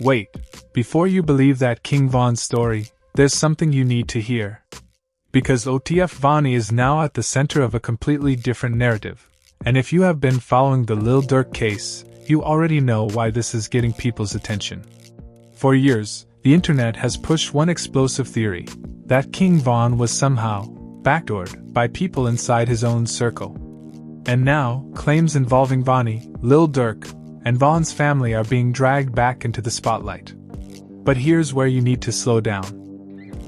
Wait, before you believe that King Von's story, there's something you need to hear. Because OTF Vonnie is now at the center of a completely different narrative. And if you have been following the Lil Durk case, you already know why this is getting people's attention. For years, the internet has pushed one explosive theory, that King Von was somehow backdoored by people inside his own circle. And now, claims involving Vonnie, Lil Durk, and Von's family are being dragged back into the spotlight. But here's where you need to slow down.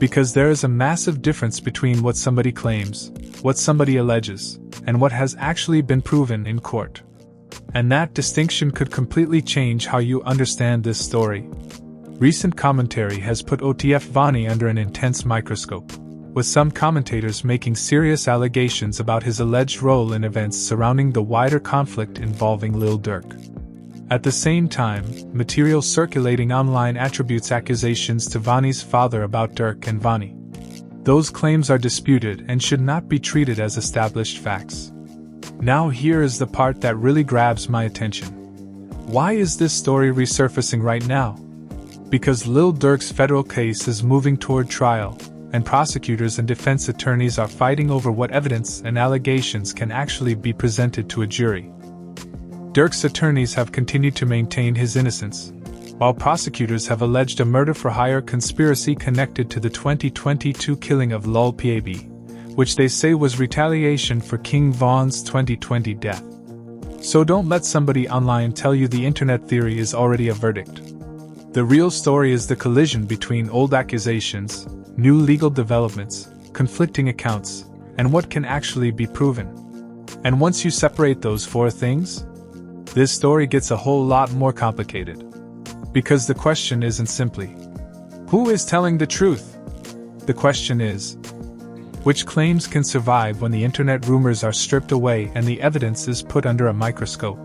Because there is a massive difference between what somebody claims, what somebody alleges, and what has actually been proven in court. And that distinction could completely change how you understand this story. Recent commentary has put OTF Vonnie under an intense microscope, with some commentators making serious allegations about his alleged role in events surrounding the wider conflict involving Lil Durk. At the same time, material circulating online attributes accusations to Vonnie's father about Durk and Vonnie. Those claims are disputed and should not be treated as established facts. Now here is the part that really grabs my attention. Why is this story resurfacing right now? Because Lil Durk's federal case is moving toward trial, and prosecutors and defense attorneys are fighting over what evidence and allegations can actually be presented to a jury. Durk's attorneys have continued to maintain his innocence, while prosecutors have alleged a murder-for-hire conspiracy connected to the 2022 killing of Lul Pab, which they say was retaliation for King Von's 2020 death. So don't let somebody online tell you the internet theory is already a verdict. The real story is the collision between old accusations, new legal developments, conflicting accounts, and what can actually be proven. And once you separate those four things, this story gets a whole lot more complicated. Because the question isn't simply, who is telling the truth? The question is, which claims can survive when the internet rumors are stripped away and the evidence is put under a microscope?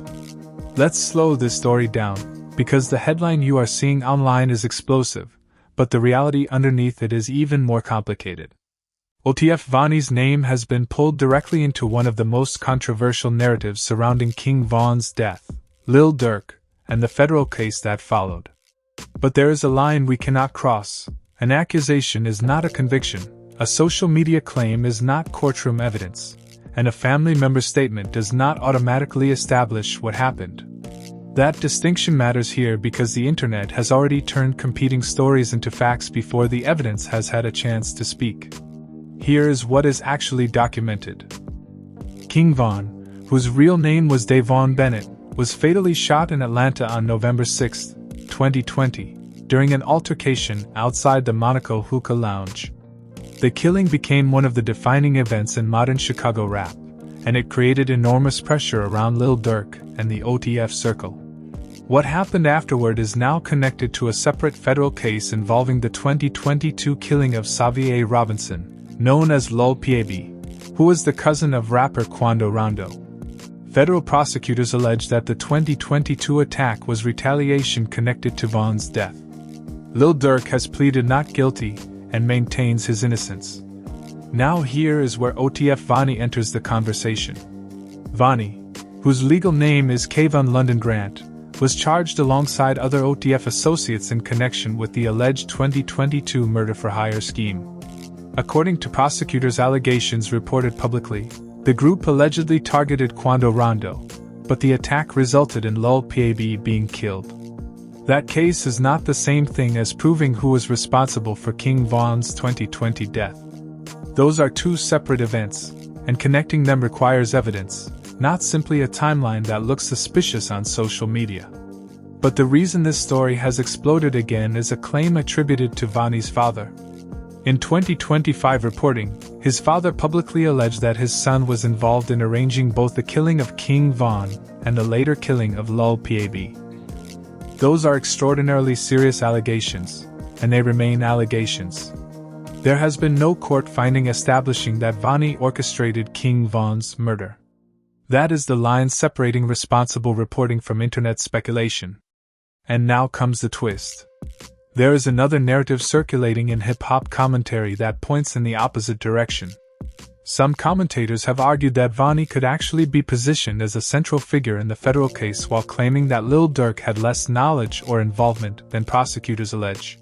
Let's slow this story down, because the headline you are seeing online is explosive, but the reality underneath it is even more complicated. OTF Vonnie's name has been pulled directly into one of the most controversial narratives surrounding King Von's death, Lil Durk, and the federal case that followed. But there is a line we cannot cross. An accusation is not a conviction, a social media claim is not courtroom evidence, and a family member's statement does not automatically establish what happened. That distinction matters here because the internet has already turned competing stories into facts before the evidence has had a chance to speak. Here is what is actually documented. King Von, whose real name was Davon Bennett, was fatally shot in Atlanta on November 6, 2020, during an altercation outside the Monaco Hookah Lounge. The killing became one of the defining events in modern Chicago rap, and it created enormous pressure around Lil Durk and the OTF circle. What happened afterward is now connected to a separate federal case involving the 2022 killing of Xavier Robinson, known as Lul Pab, who was the cousin of rapper Quando Rondo. Federal prosecutors allege that the 2022 attack was retaliation connected to Von's death. Lil Durk has pleaded not guilty and maintains his innocence. Now here is where OTF Vonnie enters the conversation. Vonnie, whose legal name is Kayvon London Grant, was charged alongside other OTF associates in connection with the alleged 2022 murder-for-hire scheme. According to prosecutors' allegations reported publicly, the group allegedly targeted Quando Rondo, but the attack resulted in Lul Pab being killed. That case is not the same thing as proving who was responsible for King Von's 2020 death. Those are two separate events, and connecting them requires evidence, not simply a timeline that looks suspicious on social media. But the reason this story has exploded again is a claim attributed to Vonnie's father. In 2025 reporting, his father publicly alleged that his son was involved in arranging both the killing of King Von and the later killing of Lul Pab. Those are extraordinarily serious allegations, and they remain allegations. There has been no court finding establishing that Vonnie orchestrated King Von's murder. That is the line separating responsible reporting from internet speculation. And now comes the twist. There is another narrative circulating in hip-hop commentary that points in the opposite direction. Some commentators have argued that Vonnie could actually be positioned as a central figure in the federal case while claiming that Lil Durk had less knowledge or involvement than prosecutors allege.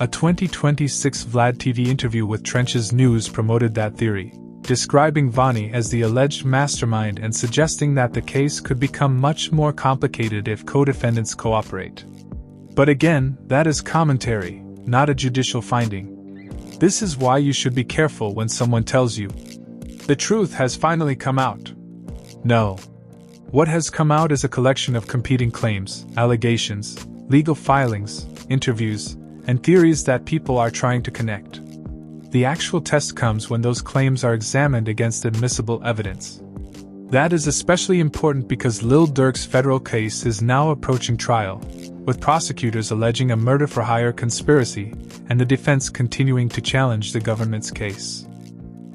A 2026 Vlad TV interview with Trenches News promoted that theory, describing Vonnie as the alleged mastermind and suggesting that the case could become much more complicated if co-defendants cooperate. But again, that is commentary, not a judicial finding. This is why you should be careful when someone tells you, "The truth has finally come out." No. What has come out is a collection of competing claims, allegations, legal filings, interviews, and theories that people are trying to connect. The actual test comes when those claims are examined against admissible evidence. That is especially important because Lil Durk's federal case is now approaching trial, with prosecutors alleging a murder-for-hire conspiracy and the defense continuing to challenge the government's case.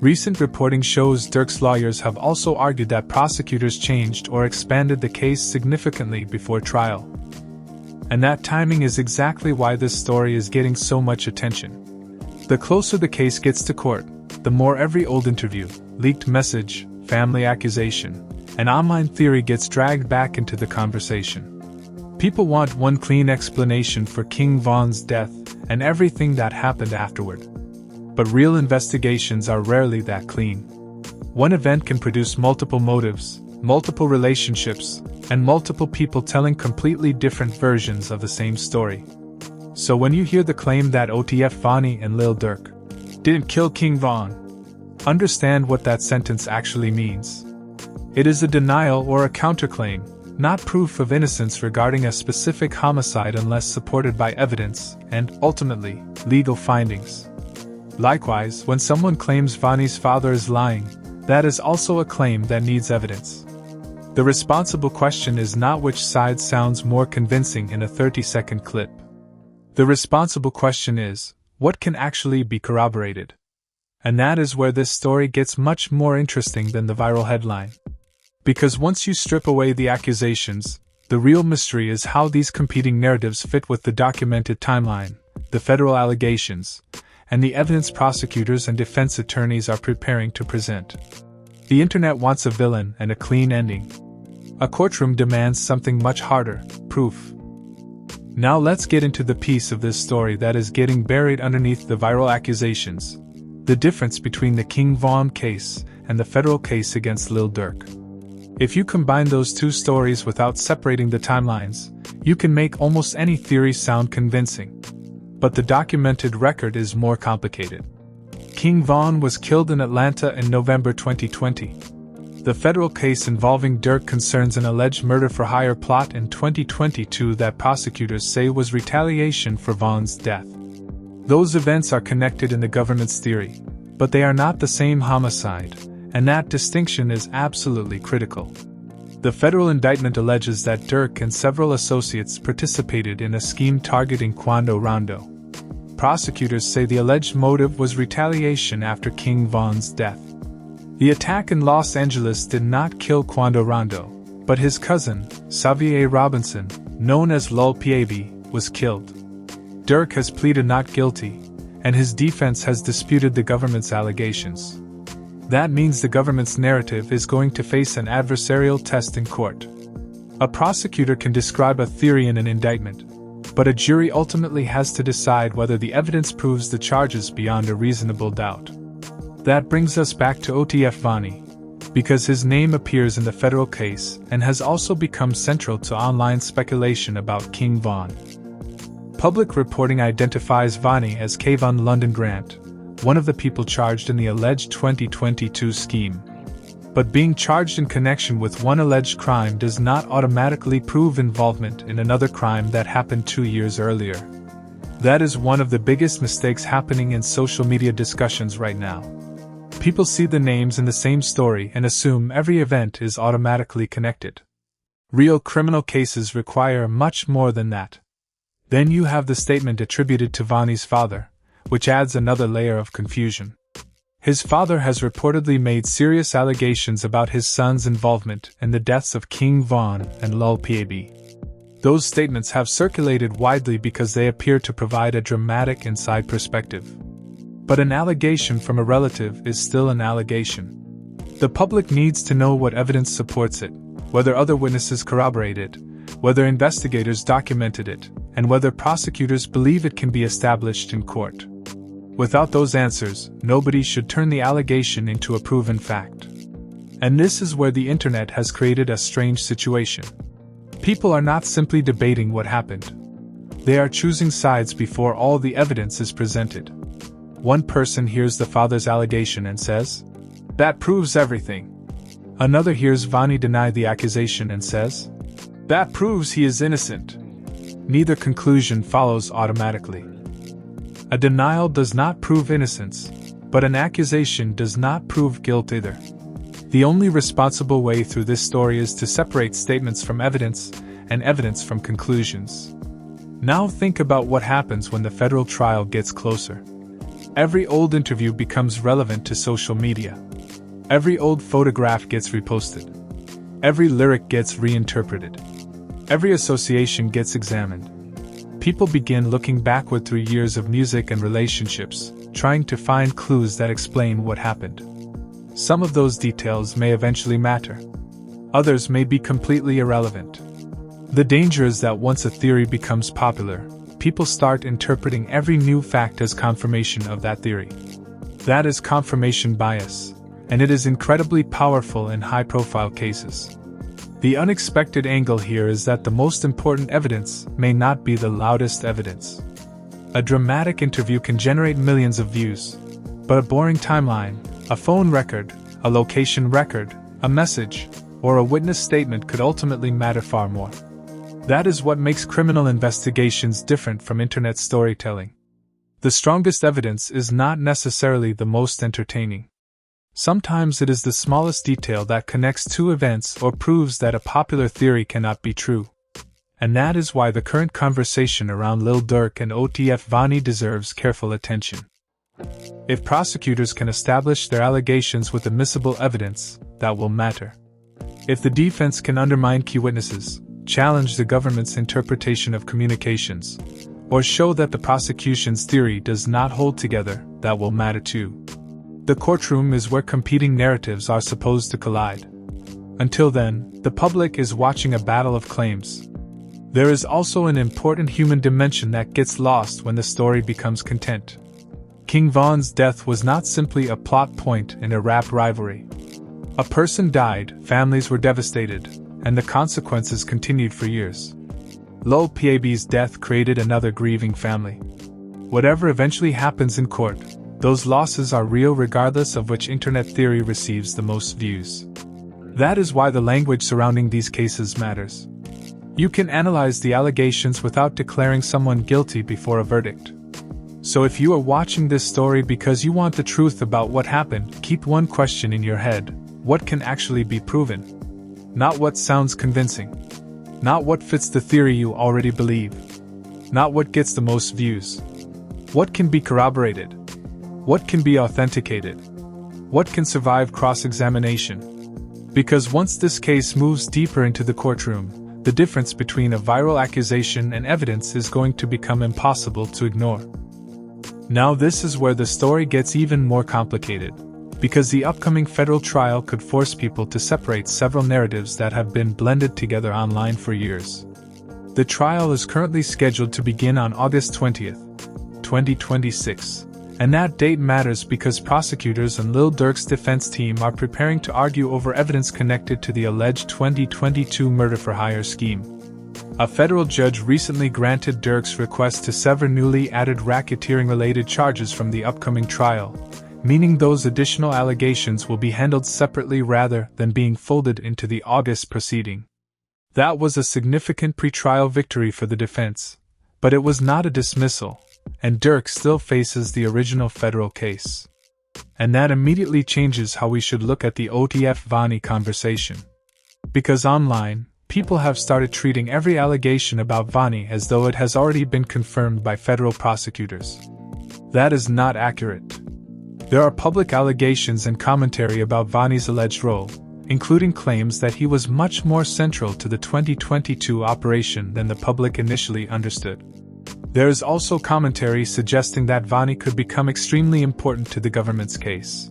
Recent reporting shows Durk's lawyers have also argued that prosecutors changed or expanded the case significantly before trial. And that timing is exactly why this story is getting so much attention. The closer the case gets to court, the more every old interview, leaked message, family accusation, and online theory gets dragged back into the conversation. People want one clean explanation for King Von's death and everything that happened afterward. But real investigations are rarely that clean. One event can produce multiple motives, multiple relationships, and multiple people telling completely different versions of the same story. So when you hear the claim that OTF Vonnie and Lil Durk didn't kill King Von, understand what that sentence actually means. It is a denial or a counterclaim, not proof of innocence regarding a specific homicide unless supported by evidence and, ultimately, legal findings. Likewise, when someone claims Vonnie's father is lying, that is also a claim that needs evidence. The responsible question is not which side sounds more convincing in a 30-second clip. The responsible question is, what can actually be corroborated? And that is where this story gets much more interesting than the viral headline. Because once you strip away the accusations, the real mystery is how these competing narratives fit with the documented timeline, the federal allegations, and the evidence prosecutors and defense attorneys are preparing to present. The internet wants a villain and a clean ending. A courtroom demands something much harder, proof. Now let's get into the piece of this story that is getting buried underneath the viral accusations, the difference between the King Von case and the federal case against Lil Durk. If you combine those two stories without separating the timelines, you can make almost any theory sound convincing. But the documented record is more complicated. King Von was killed in Atlanta in November 2020. The federal case involving Durk concerns an alleged murder-for-hire plot in 2022 that prosecutors say was retaliation for Von's death. Those events are connected in the government's theory, but they are not the same homicide, and that distinction is absolutely critical. The federal indictment alleges that Durk and several associates participated in a scheme targeting Quando Rondo. Prosecutors say the alleged motive was retaliation after King Von's death. The attack in Los Angeles did not kill Quando Rondo, but his cousin, Xavier Robinson, known as Lul Piebe, was killed. Durk has pleaded not guilty, and his defense has disputed the government's allegations. That means the government's narrative is going to face an adversarial test in court. A prosecutor can describe a theory in an indictment, but a jury ultimately has to decide whether the evidence proves the charges beyond a reasonable doubt. That brings us back to OTF Vonnie, because his name appears in the federal case and has also become central to online speculation about King Von. Public reporting identifies Vonnie as Kayvon London Grant, one of the people charged in the alleged 2022 scheme. But being charged in connection with one alleged crime does not automatically prove involvement in another crime that happened 2 years earlier. That is one of the biggest mistakes happening in social media discussions right now. People see the names in the same story and assume every event is automatically connected. Real criminal cases require much more than that. Then you have the statement attributed to Vonnie's father, which adds another layer of confusion. His father has reportedly made serious allegations about his son's involvement in the deaths of King Von and Lul Piebe. Those statements have circulated widely because they appear to provide a dramatic inside perspective. But an allegation from a relative is still an allegation. The public needs to know what evidence supports it, whether other witnesses corroborate it, whether investigators documented it, and whether prosecutors believe it can be established in court. Without those answers, nobody should turn the allegation into a proven fact. And this is where the internet has created a strange situation. People are not simply debating what happened. They are choosing sides before all the evidence is presented. One person hears the father's allegation and says, "That proves everything." Another hears Vonnie deny the accusation and says, "That proves he is innocent." Neither conclusion follows automatically. A denial does not prove innocence, but an accusation does not prove guilt either. The only responsible way through this story is to separate statements from evidence and evidence from conclusions. Now think about what happens when the federal trial gets closer. Every old interview becomes relevant to social media. Every old photograph gets reposted. Every lyric gets reinterpreted. Every association gets examined. People begin looking backward through years of music and relationships, trying to find clues that explain what happened. Some of those details may eventually matter. Others may be completely irrelevant. The danger is that once a theory becomes popular, people start interpreting every new fact as confirmation of that theory. That is confirmation bias, and it is incredibly powerful in high-profile cases. The unexpected angle here is that the most important evidence may not be the loudest evidence. A dramatic interview can generate millions of views, but a boring timeline, a phone record, a location record, a message, or a witness statement could ultimately matter far more. That is what makes criminal investigations different from internet storytelling. The strongest evidence is not necessarily the most entertaining. Sometimes it is the smallest detail that connects two events or proves that a popular theory cannot be true. And that is why the current conversation around Lil Durk and OTF Vonnie deserves careful attention. If prosecutors can establish their allegations with admissible evidence, that will matter. If the defense can undermine key witnesses, challenge the government's interpretation of communications, or show that the prosecution's theory does not hold together, that will matter too. The courtroom is where competing narratives are supposed to collide. Until then, the public is watching a battle of claims. There is also an important human dimension that gets lost when the story becomes content. King Von's death was not simply a plot point in a rap rivalry. A person died, families were devastated, and the consequences continued for years. Lil Pab's death created another grieving family. Whatever eventually happens in court, those losses are real regardless of which internet theory receives the most views. That is why the language surrounding these cases matters. You can analyze the allegations without declaring someone guilty before a verdict. So if you are watching this story because you want the truth about what happened, keep one question in your head: what can actually be proven? Not what sounds convincing. Not what fits the theory you already believe. Not what gets the most views. What can be corroborated? What can be authenticated? What can survive cross-examination? Because once this case moves deeper into the courtroom, the difference between a viral accusation and evidence is going to become impossible to ignore. Now this is where the story gets even more complicated, because the upcoming federal trial could force people to separate several narratives that have been blended together online for years. The trial is currently scheduled to begin on August 20th, 2026. And that date matters because prosecutors and Lil Durk's defense team are preparing to argue over evidence connected to the alleged 2022 murder-for-hire scheme. A federal judge recently granted Durk's request to sever newly added racketeering-related charges from the upcoming trial, meaning those additional allegations will be handled separately rather than being folded into the August proceeding. That was a significant pretrial victory for the defense, but it was not a dismissal, and Durk still faces the original federal case. And that immediately changes how we should look at the OTF Vonnie conversation. Because online, people have started treating every allegation about Vonnie as though it has already been confirmed by federal prosecutors. That is not accurate. There are public allegations and commentary about Vonnie's alleged role, including claims that he was much more central to the 2022 operation than the public initially understood. There is also commentary suggesting that Vonnie could become extremely important to the government's case.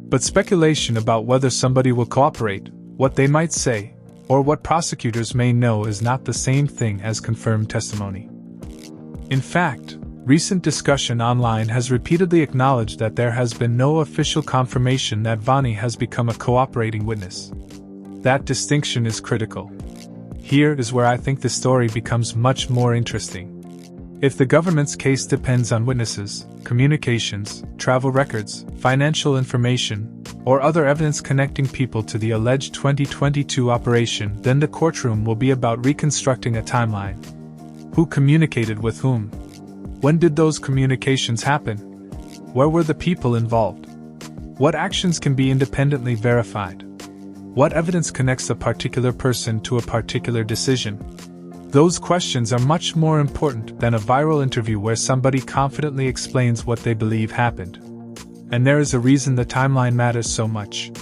But speculation about whether somebody will cooperate, what they might say, or what prosecutors may know is not the same thing as confirmed testimony. In fact, recent discussion online has repeatedly acknowledged that there has been no official confirmation that Vonnie has become a cooperating witness. That distinction is critical. Here is where I think the story becomes much more interesting. If the government's case depends on witnesses, communications, travel records, financial information, or other evidence connecting people to the alleged 2022 operation, then the courtroom will be about reconstructing a timeline. Who communicated with whom? When did those communications happen? Where were the people involved? What actions can be independently verified? What evidence connects a particular person to a particular decision? Those questions are much more important than a viral interview where somebody confidently explains what they believe happened. And there is a reason the timeline matters so much.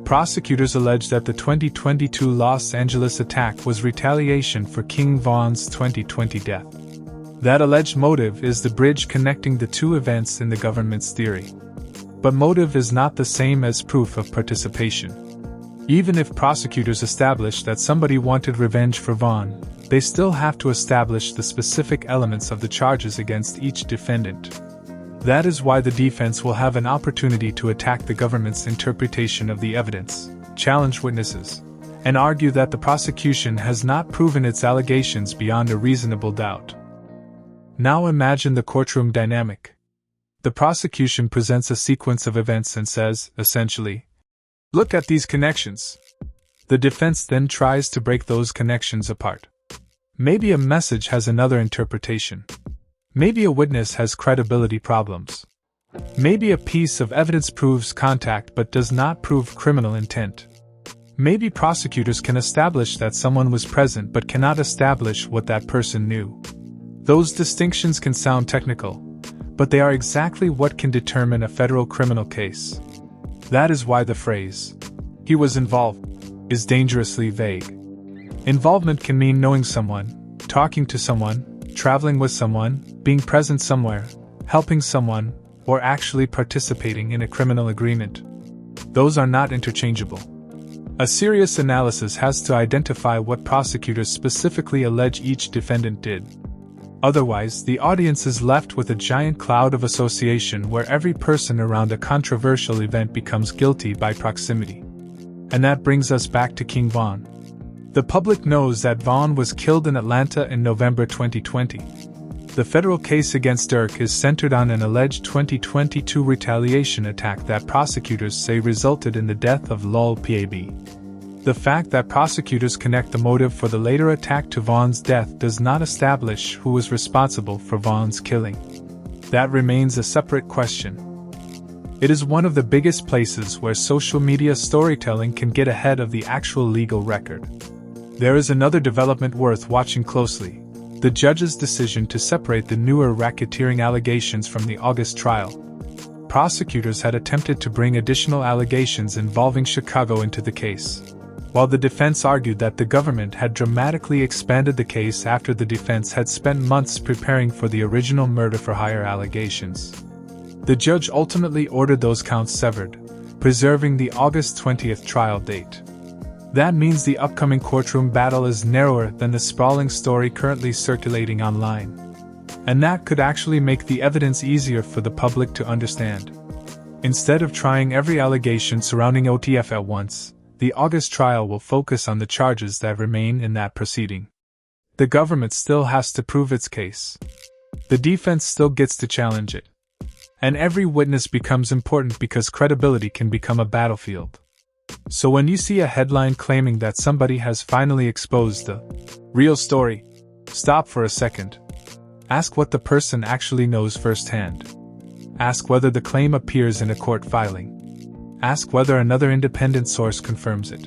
Prosecutors allege that the 2022 Los Angeles attack was retaliation for King Von's 2020 death. That alleged motive is the bridge connecting the two events in the government's theory. But motive is not the same as proof of participation. Even if prosecutors establish that somebody wanted revenge for Von, they still have to establish the specific elements of the charges against each defendant. That is why the defense will have an opportunity to attack the government's interpretation of the evidence, challenge witnesses, and argue that the prosecution has not proven its allegations beyond a reasonable doubt. Now imagine the courtroom dynamic. The prosecution presents a sequence of events and says, essentially, "Look at these connections." The defense then tries to break those connections apart. Maybe a message has another interpretation. Maybe a witness has credibility problems. Maybe a piece of evidence proves contact but does not prove criminal intent. Maybe prosecutors can establish that someone was present but cannot establish what that person knew. Those distinctions can sound technical, but they are exactly what can determine a federal criminal case. That is why the phrase, "he was involved," is dangerously vague. Involvement can mean knowing someone, talking to someone, traveling with someone, being present somewhere, helping someone, or actually participating in a criminal agreement. Those are not interchangeable. A serious analysis has to identify what prosecutors specifically allege each defendant did. Otherwise, the audience is left with a giant cloud of association where every person around a controversial event becomes guilty by proximity. And that brings us back to King Von. The public knows that Von was killed in Atlanta in November 2020. The federal case against Dirk is centered on an alleged 2022 retaliation attack that prosecutors say resulted in the death of Lul Pab. The fact that prosecutors connect the motive for the later attack to Von's death does not establish who was responsible for Von's killing. That remains a separate question. It is one of the biggest places where social media storytelling can get ahead of the actual legal record. There is another development worth watching closely: the judge's decision to separate the newer racketeering allegations from the August trial. Prosecutors had attempted to bring additional allegations involving Chicago into the case, while the defense argued that the government had dramatically expanded the case after the defense had spent months preparing for the original murder-for-hire allegations. The judge ultimately ordered those counts severed, preserving the August 20th trial date. That means the upcoming courtroom battle is narrower than the sprawling story currently circulating online. And that could actually make the evidence easier for the public to understand. Instead of trying every allegation surrounding OTF at once, the August trial will focus on the charges that remain in that proceeding. The government still has to prove its case. The defense still gets to challenge it. And every witness becomes important because credibility can become a battlefield. So when you see a headline claiming that somebody has finally exposed the real story, stop for a second. Ask what the person actually knows firsthand. Ask whether the claim appears in a court filing. Ask whether another independent source confirms it.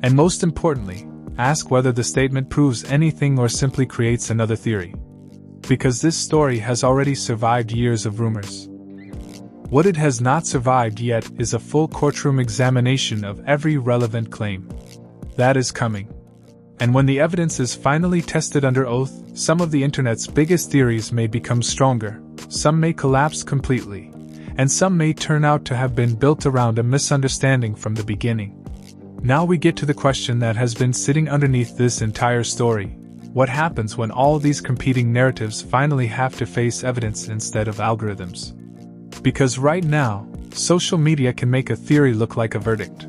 And most importantly, ask whether the statement proves anything or simply creates another theory. Because this story has already survived years of rumors. What it has not survived yet is a full courtroom examination of every relevant claim. That is coming. And when the evidence is finally tested under oath, some of the internet's biggest theories may become stronger, some may collapse completely, and some may turn out to have been built around a misunderstanding from the beginning. Now we get to the question that has been sitting underneath this entire story. What happens when all these competing narratives finally have to face evidence instead of algorithms? Because right now, social media can make a theory look like a verdict.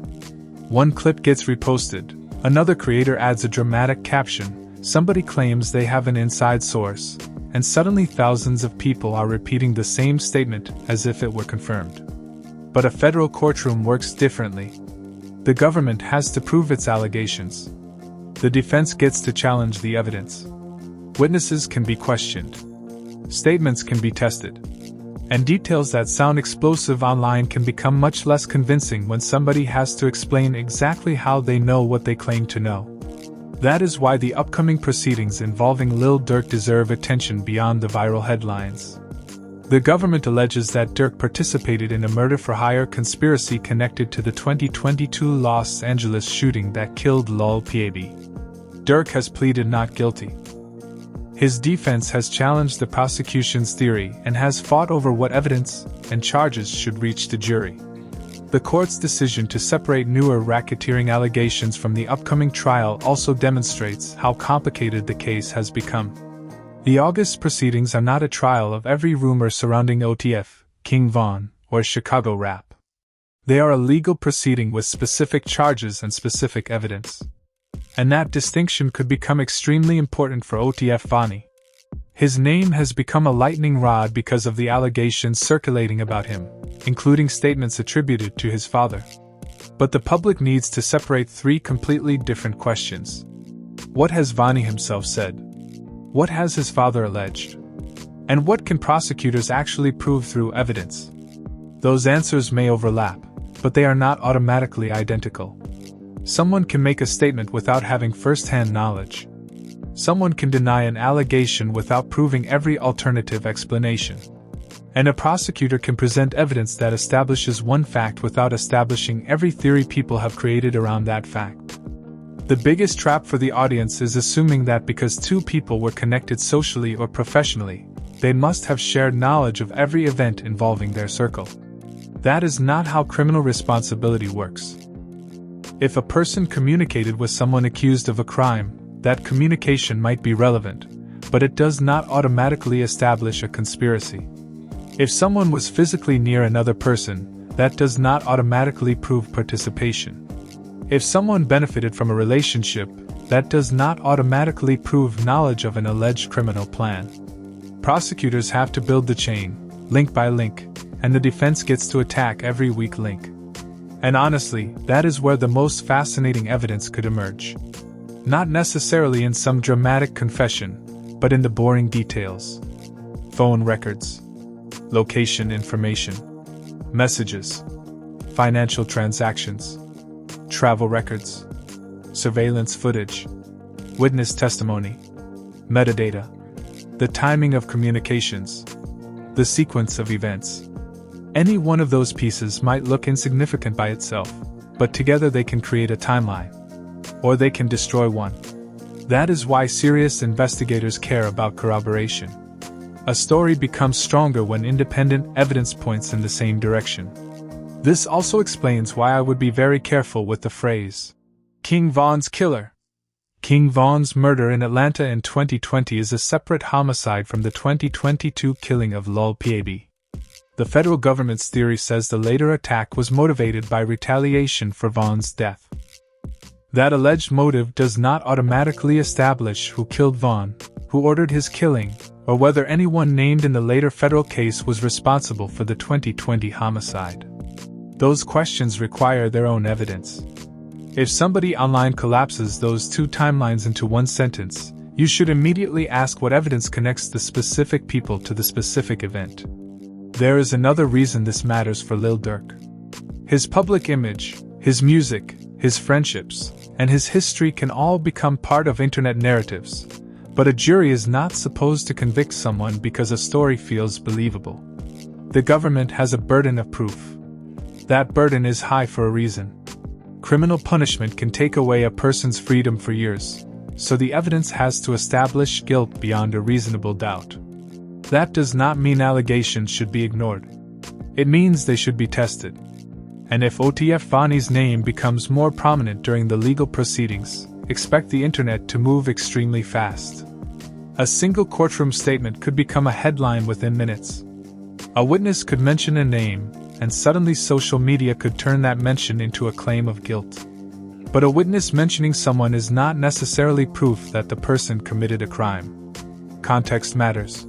One clip gets reposted, another creator adds a dramatic caption, somebody claims they have an inside source, and suddenly thousands of people are repeating the same statement as if it were confirmed. But a federal courtroom works differently. The government has to prove its allegations. The defense gets to challenge the evidence. Witnesses can be questioned. Statements can be tested. And details that sound explosive online can become much less convincing when somebody has to explain exactly how they know what they claim to know. That is why the upcoming proceedings involving Lil Durk deserve attention beyond the viral headlines. The government alleges that Durk participated in a murder-for-hire conspiracy connected to the 2022 Los Angeles shooting that killed Lil Pab. Durk has pleaded not guilty. His defense has challenged the prosecution's theory and has fought over what evidence and charges should reach the jury. The court's decision to separate newer racketeering allegations from the upcoming trial also demonstrates how complicated the case has become. The August proceedings are not a trial of every rumor surrounding OTF, King Von, or Chicago rap. They are a legal proceeding with specific charges and specific evidence. And that distinction could become extremely important for OTF Vonnie. His name has become a lightning rod because of the allegations circulating about him, including statements attributed to his father. But the public needs to separate three completely different questions. What has Vonnie himself said? What has his father alleged? And what can prosecutors actually prove through evidence? Those answers may overlap, but they are not automatically identical. Someone can make a statement without having first-hand knowledge. Someone can deny an allegation without proving every alternative explanation. And a prosecutor can present evidence that establishes one fact without establishing every theory people have created around that fact. The biggest trap for the audience is assuming that because two people were connected socially or professionally, they must have shared knowledge of every event involving their circle. That is not how criminal responsibility works. If a person communicated with someone accused of a crime, that communication might be relevant, but it does not automatically establish a conspiracy. If someone was physically near another person, that does not automatically prove participation. If someone benefited from a relationship, that does not automatically prove knowledge of an alleged criminal plan. Prosecutors have to build the chain, link by link, and the defense gets to attack every weak link. And honestly, that is where the most fascinating evidence could emerge. Not necessarily in some dramatic confession, but in the boring details. Phone records, location information, messages, financial transactions, travel records, surveillance footage, witness testimony, metadata, the timing of communications, the sequence of events. Any one of those pieces might look insignificant by itself, but together they can create a timeline. Or they can destroy one. That is why serious investigators care about corroboration. A story becomes stronger when independent evidence points in the same direction. This also explains why I would be very careful with the phrase, King Von's killer. King Von's murder in Atlanta in 2020 is a separate homicide from the 2022 killing of Lil Pab. The federal government's theory says the later attack was motivated by retaliation for Von's death. That alleged motive does not automatically establish who killed Von, who ordered his killing, or whether anyone named in the later federal case was responsible for the 2020 homicide. Those questions require their own evidence. If somebody online collapses those two timelines into one sentence, you should immediately ask what evidence connects the specific people to the specific event. There is another reason this matters for Lil Durk. His public image, his music, his friendships, and his history can all become part of internet narratives, but a jury is not supposed to convict someone because a story feels believable. The government has a burden of proof. That burden is high for a reason. Criminal punishment can take away a person's freedom for years, so the evidence has to establish guilt beyond a reasonable doubt. That does not mean allegations should be ignored. It means they should be tested. And if OTF Vonnie's name becomes more prominent during the legal proceedings, expect the internet to move extremely fast. A single courtroom statement could become a headline within minutes. A witness could mention a name, and suddenly social media could turn that mention into a claim of guilt. But a witness mentioning someone is not necessarily proof that the person committed a crime. Context matters.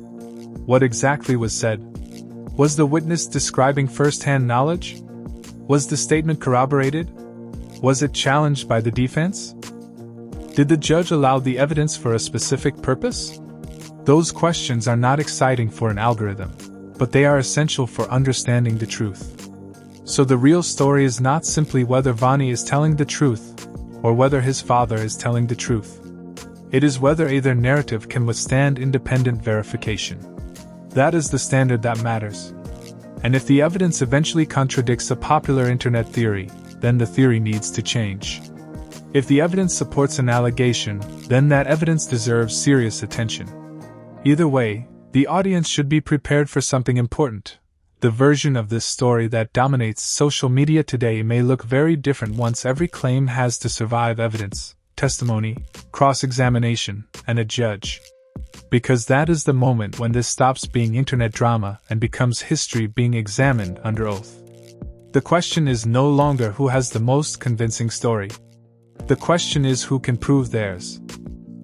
What exactly was said? Was the witness describing first-hand knowledge? Was the statement corroborated? Was it challenged by the defense? Did the judge allow the evidence for a specific purpose? Those questions are not exciting for an algorithm, but they are essential for understanding the truth. So the real story is not simply whether Vonnie is telling the truth, or whether his father is telling the truth. It is whether either narrative can withstand independent verification. That is the standard that matters. And if the evidence eventually contradicts a popular internet theory, then the theory needs to change. If the evidence supports an allegation, then that evidence deserves serious attention. Either way, the audience should be prepared for something important. The version of this story that dominates social media today may look very different once every claim has to survive evidence, testimony, cross-examination, and a judge. Because that is the moment when this stops being internet drama and becomes history being examined under oath. The question is no longer who has the most convincing story. The question is who can prove theirs.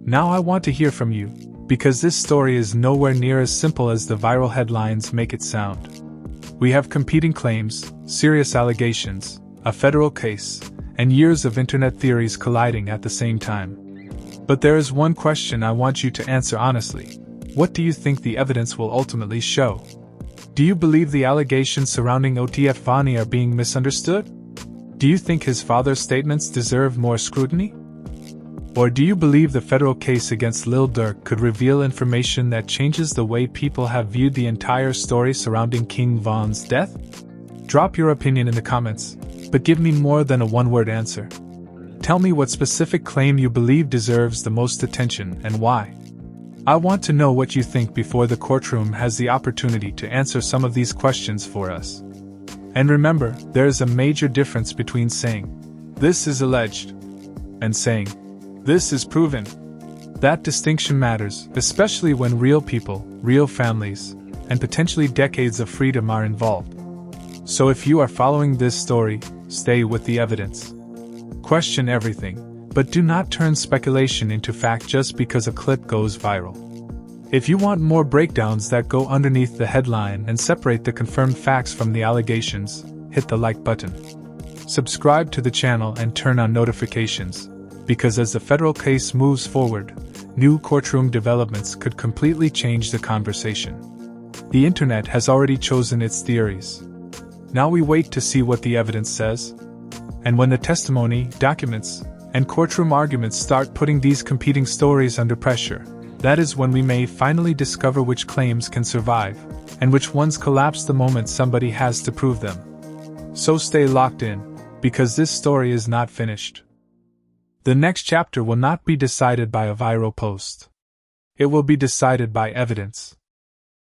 Now I want to hear from you, because this story is nowhere near as simple as the viral headlines make it sound. We have competing claims, serious allegations, a federal case, and years of internet theories colliding at the same time. But there is one question I want you to answer honestly. What do you think the evidence will ultimately show? Do you believe the allegations surrounding OTF Vonnie are being misunderstood? Do you think his father's statements deserve more scrutiny? Or do you believe the federal case against Lil Durk could reveal information that changes the way people have viewed the entire story surrounding King Von's death? Drop your opinion in the comments, but give me more than a one-word answer. Tell me what specific claim you believe deserves the most attention and why. I want to know what you think before the courtroom has the opportunity to answer some of these questions for us. And remember, there is a major difference between saying, "This is alleged," and saying, "This is proven." That distinction matters, especially when real people, real families, and potentially decades of freedom are involved. So if you are following this story, stay with the evidence. Question everything, but do not turn speculation into fact just because a clip goes viral. If you want more breakdowns that go underneath the headline and separate the confirmed facts from the allegations, hit the like button. Subscribe to the channel and turn on notifications, because as the federal case moves forward, new courtroom developments could completely change the conversation. The internet has already chosen its theories. Now we wait to see what the evidence says. And when the testimony, documents, and courtroom arguments start putting these competing stories under pressure, that is when we may finally discover which claims can survive, and which ones collapse the moment somebody has to prove them. So stay locked in, because this story is not finished. The next chapter will not be decided by a viral post. It will be decided by evidence.